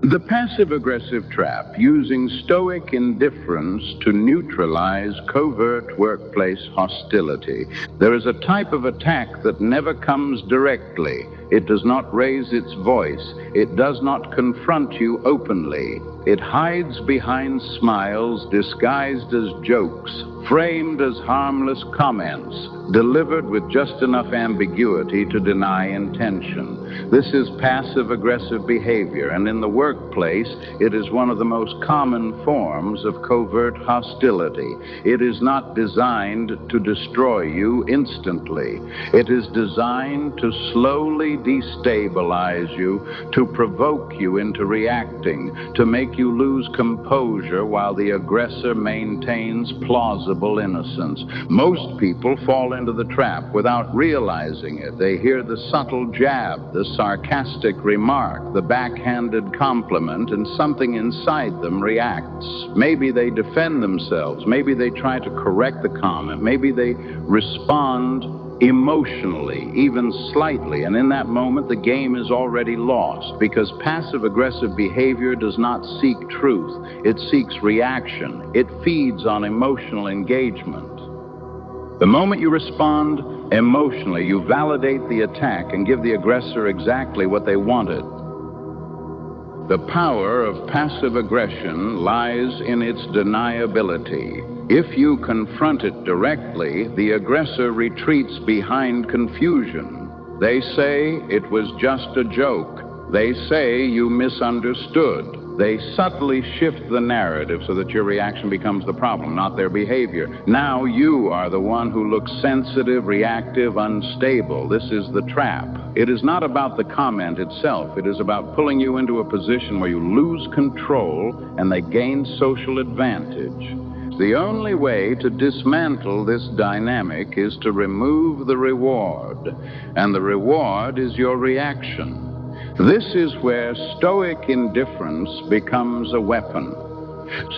The passive-aggressive trap, using Stoic indifference to neutralize covert workplace hostility. There is a type of attack that never comes directly. It does not raise its voice. It does not confront you openly. It hides behind smiles disguised as jokes, framed as harmless comments, delivered with just enough ambiguity to deny intention. This is passive-aggressive behavior, and in the workplace, it is one of the most common forms of covert hostility. It is not designed to destroy you instantly. It is designed to slowly destabilize you, to provoke you into reacting, to make you lose composure while the aggressor maintains plausible innocence. Most people fall into the trap without realizing it. They hear the subtle jab, the sarcastic remark, the backhanded compliment, and something inside them reacts. Maybe they defend themselves. Maybe they try to correct the comment. Maybe they respond emotionally, even slightly, and in that moment the game is already lost, because passive-aggressive behavior does not seek truth. It seeks reaction. It feeds on emotional engagement. The moment you respond emotionally, you validate the attack and give the aggressor exactly what they wanted. The power of passive aggression lies in its deniability. If you confront it directly, the aggressor retreats behind confusion. They say it was just a joke. They say you misunderstood. They subtly shift the narrative so that your reaction becomes the problem, not their behavior. Now you are the one who looks sensitive, reactive, unstable. This is the trap. It is not about the comment itself. It is about pulling you into a position where you lose control and they gain social advantage. The only way to dismantle this dynamic is to remove the reward, and the reward is your reaction. This is where Stoic indifference becomes a weapon.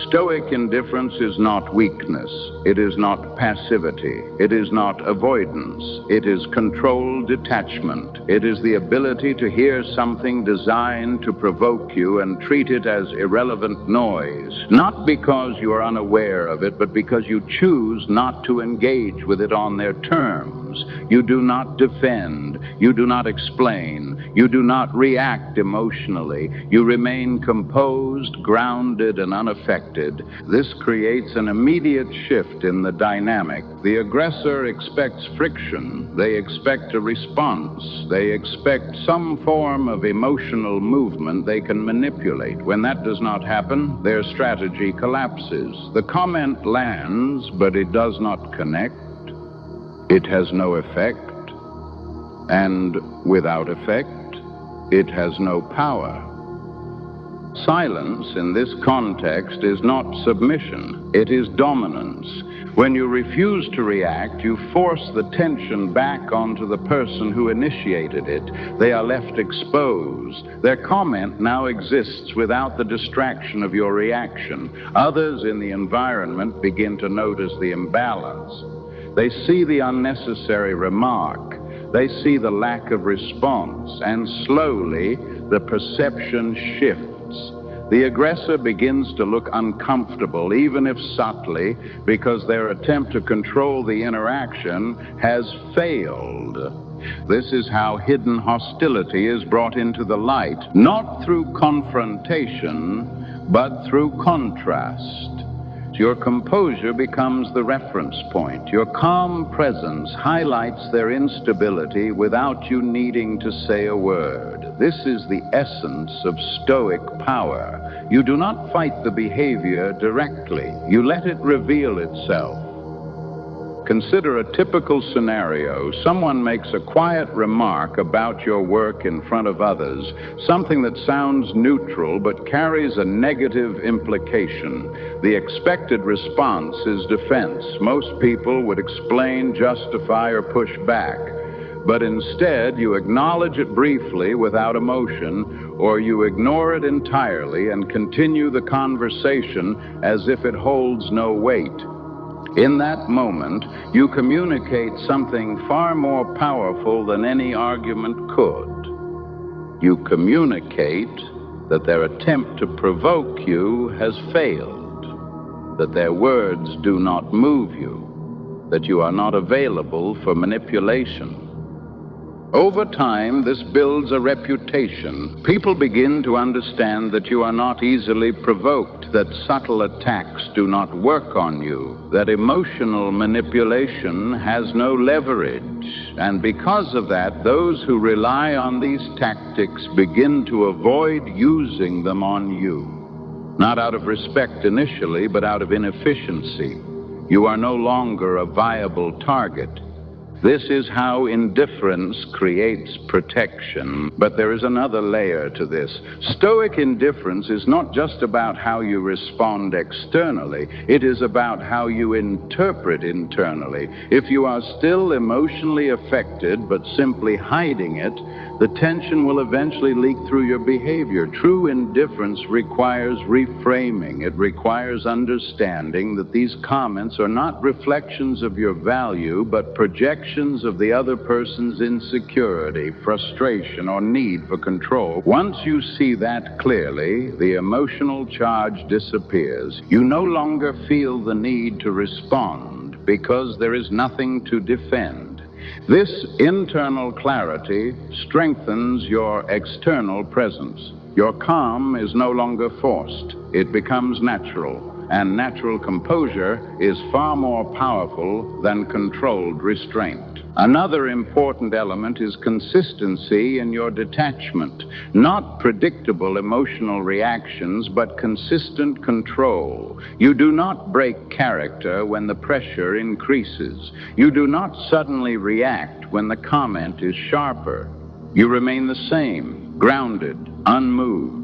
Stoic indifference is not weakness. It is not passivity. It is not avoidance. It is controlled detachment. It is the ability to hear something designed to provoke you and treat it as irrelevant noise, not because you are unaware of it, but because you choose not to engage with it on their terms. You do not defend. You do not explain. You do not react emotionally. You remain composed, grounded, and unaffected. This creates an immediate shift in the dynamic. The aggressor expects friction. They expect a response. They expect some form of emotional movement they can manipulate. When that does not happen, their strategy collapses. The comment lands, but it does not connect. It has no effect, and without effect, it has no power. Silence in this context is not submission, it is dominance. When you refuse to react, you force the tension back onto the person who initiated it. They are left exposed. Their comment now exists without the distraction of your reaction. Others in the environment begin to notice the imbalance. They see the unnecessary remark. They see the lack of response, and slowly the perception shifts. The aggressor begins to look uncomfortable, even if subtly, because their attempt to control the interaction has failed. This is how hidden hostility is brought into the light, not through confrontation, but through contrast. Your composure becomes the reference point. Your calm presence highlights their instability without you needing to say a word. This is the essence of Stoic power. You do not fight the behavior directly. You let it reveal itself. Consider a typical scenario. Someone makes a quiet remark about your work in front of others, something that sounds neutral but carries a negative implication. The expected response is defense. Most people would explain, justify, or push back. But instead, you acknowledge it briefly without emotion, or you ignore it entirely and continue the conversation as if it holds no weight. In that moment, you communicate something far more powerful than any argument could. You communicate that their attempt to provoke you has failed, that their words do not move you, that you are not available for manipulation. Over time, this builds a reputation. People begin to understand that you are not easily provoked, that subtle attacks do not work on you, that emotional manipulation has no leverage. And because of that, those who rely on these tactics begin to avoid using them on you. Not out of respect initially, but out of inefficiency. You are no longer a viable target. This is how indifference creates protection. But there is another layer to this. Stoic indifference is not just about how you respond externally. It is about how you interpret internally. If you are still emotionally affected but simply hiding it, the tension will eventually leak through your behavior. True indifference requires reframing. It requires understanding that these comments are not reflections of your value, but projections of the other person's insecurity, frustration, or need for control. Once you see that clearly, the emotional charge disappears. You no longer feel the need to respond because there is nothing to defend. This internal clarity strengthens your external presence. Your calm is no longer forced. It becomes natural. And natural composure is far more powerful than controlled restraint. Another important element is consistency in your detachment. Not predictable emotional reactions, but consistent control. You do not break character when the pressure increases. You do not suddenly react when the comment is sharper. You remain the same, grounded, unmoved.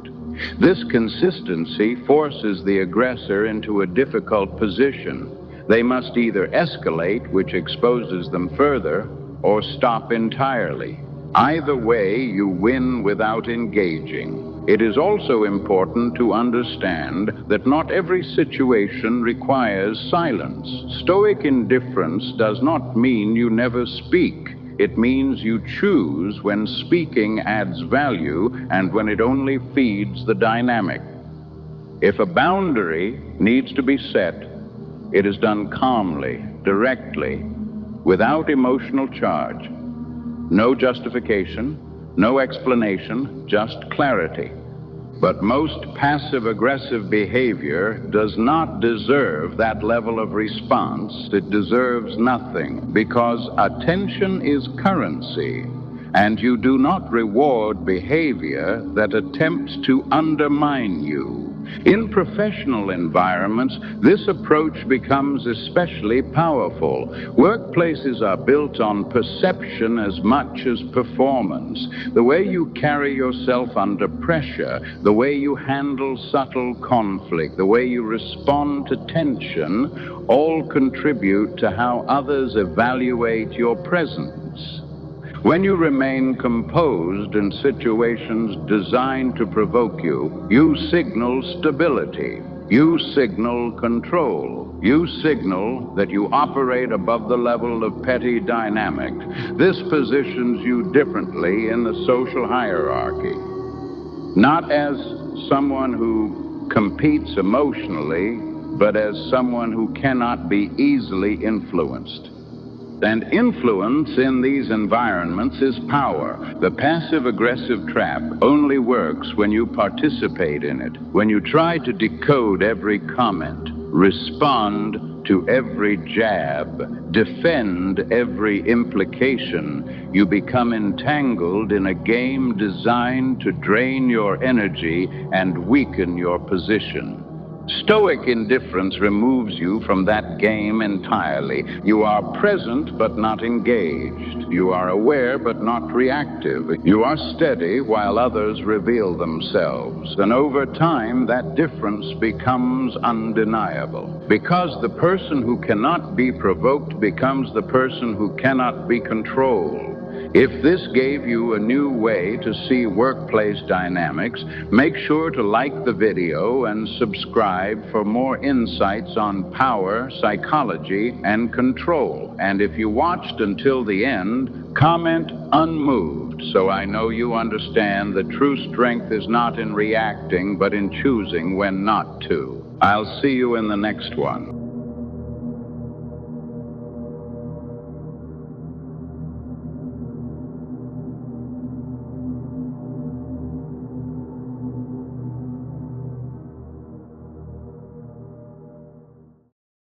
This consistency forces the aggressor into a difficult position. They must either escalate, which exposes them further, or stop entirely. Either way, you win without engaging. It is also important to understand that not every situation requires silence. Stoic indifference does not mean you never speak. It means you choose when speaking adds value and when it only feeds the dynamic. If a boundary needs to be set, it is done calmly, directly, without emotional charge. No justification, no explanation, just clarity. But most passive-aggressive behavior does not deserve that level of response. It deserves nothing, because attention is currency, and you do not reward behavior that attempts to undermine you. In professional environments, this approach becomes especially powerful. Workplaces are built on perception as much as performance. The way you carry yourself under pressure, the way you handle subtle conflict, the way you respond to tension, all contribute to how others evaluate your presence. When you remain composed in situations designed to provoke you, you signal stability. You signal control. You signal that you operate above the level of petty dynamic. This positions you differently in the social hierarchy. Not as someone who competes emotionally, but as someone who cannot be easily influenced. And influence in these environments is power. The passive-aggressive trap only works when you participate in it. When you try to decode every comment, respond to every jab, defend every implication, you become entangled in a game designed to drain your energy and weaken your position. Stoic indifference removes you from that game entirely. You are present but not engaged. You are aware but not reactive. You are steady while others reveal themselves. And over time, that difference becomes undeniable. Because the person who cannot be provoked becomes the person who cannot be controlled. If this gave you a new way to see workplace dynamics, make sure to like the video and subscribe for more insights on power, psychology, and control. And if you watched until the end, comment unmoved. so I know you understand that true strength is not in reacting, but in choosing when not to. I'll see you in the next one.